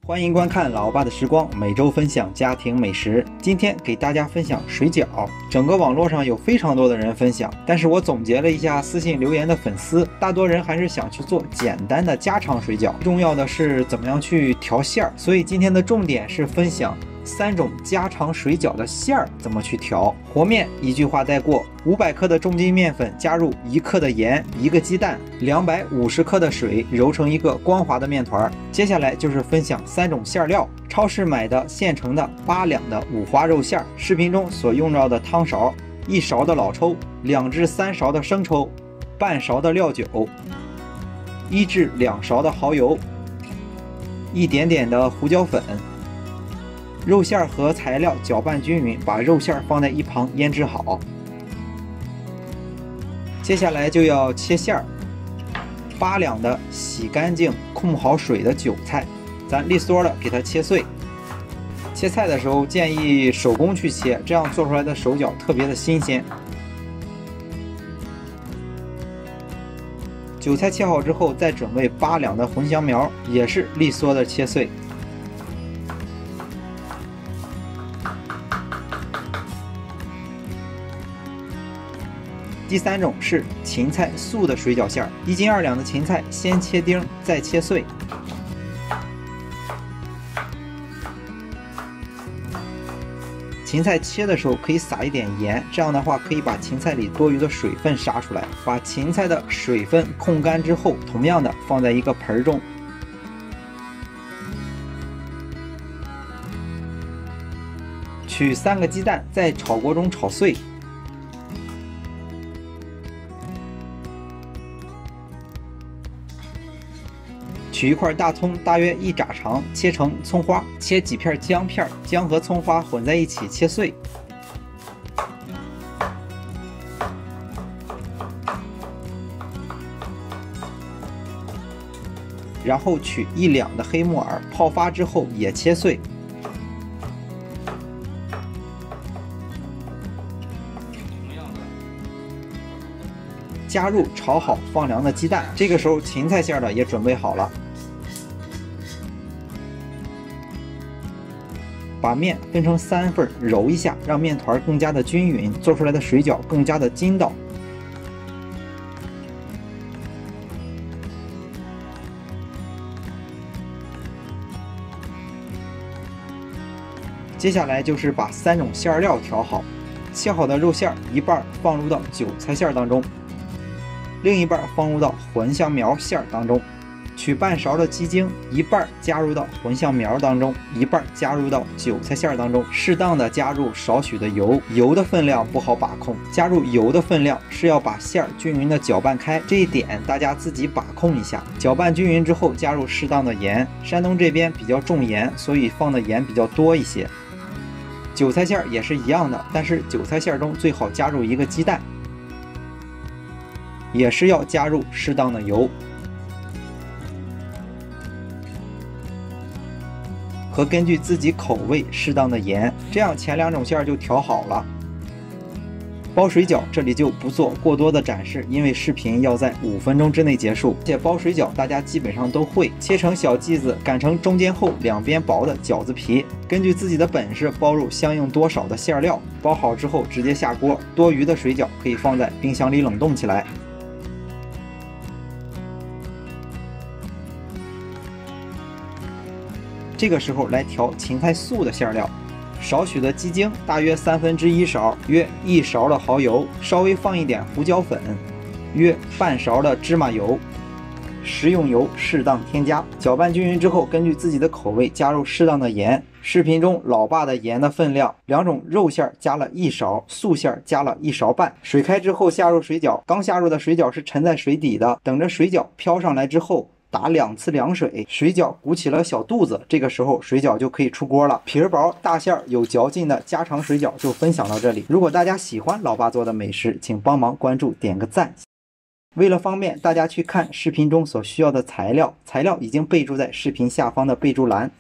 欢迎观看老爸的时光，每周分享家庭美食。今天给大家分享水饺。整个网络上有非常多的人分享，但是我总结了一下私信留言的粉丝，大多人还是想去做简单的家常水饺，重要的是怎么样去调馅儿。所以今天的重点是分享3种家常水饺的馅儿怎么去调。和面一句话带过，500克的中筋面粉加入1克的盐，1个鸡蛋，250克的水，揉成一个光滑的面团。接下来就是分享3种馅料。超市买的现成的8两的五花肉馅，视频中所用到的汤勺，1勺的老抽，2至3勺的生抽，半勺的料酒，1至2勺的蚝油，一点点的胡椒粉。肉馅和材料搅拌均匀，把肉馅放在一旁腌制好。接下来就要切馅儿。8两的洗干净、控好水的韭菜，咱利索的给它切碎。切菜的时候建议手工去切，这样做出来的手饺特别的新鲜。韭菜切好之后，再准备8两的茴香苗，也是利索的切碎。第3种是芹菜素的水饺馅儿，1斤2两的芹菜先切丁，再切碎。芹菜切的时候可以撒一点盐，这样的话可以把芹菜里多余的水分杀出来。把芹菜的水分控干之后，同样的放在一个盆中。取3个鸡蛋，在炒锅中炒碎。取一块大葱，大约1拃长，切成葱花，切几片姜片，姜和葱花混在一起切碎。然后取1两的黑木耳，泡发之后也切碎。加入炒好放凉的鸡蛋，这个时候芹菜馅的也准备好了。把面分成3份，揉一下，让面团更加的均匀，做出来的水饺更加的筋道。接下来就是把3种馅料调好，切好的肉馅一半放入到韭菜馅当中，另一半放入到茴香苗馅当中。取半勺的鸡精，一半加入到茴香苗当中，一半加入到韭菜馅当中，适当的加入少许的油，油的分量不好把控，加入油的分量是要把馅均匀的搅拌开，这一点大家自己把控一下。搅拌均匀之后，加入适当的盐，山东这边比较重盐，所以放的盐比较多一些。韭菜馅也是一样的，但是韭菜馅中最好加入1个鸡蛋，也是要加入适当的油。和根据自己口味适当的盐，这样前2种馅就调好了。包水饺这里就不做过多的展示，因为视频要在5分钟之内结束。且包水饺大家基本上都会，切成小剂子，擀成中间厚两边薄的饺子皮，根据自己的本事包入相应多少的馅料。包好之后直接下锅，多余的水饺可以放在冰箱里冷冻起来。这个时候来调芹菜素的馅料，少许的鸡精，大约1/3勺，约1勺的蚝油，稍微放一点胡椒粉，约半勺的芝麻油，食用油适当添加。搅拌均匀之后，根据自己的口味加入适当的盐。视频中老爸的盐的分量，2种肉馅加了1勺，素馅加了1勺半。水开之后下入水饺，刚下入的水饺是沉在水底的，等着水饺飘上来之后，打2次凉水，水饺鼓起了小肚子，这个时候水饺就可以出锅了。皮儿薄大馅有嚼劲的家常水饺就分享到这里。如果大家喜欢老爸做的美食，请帮忙关注点个赞。为了方便大家去看视频中所需要的材料，材料已经备注在视频下方的备注栏。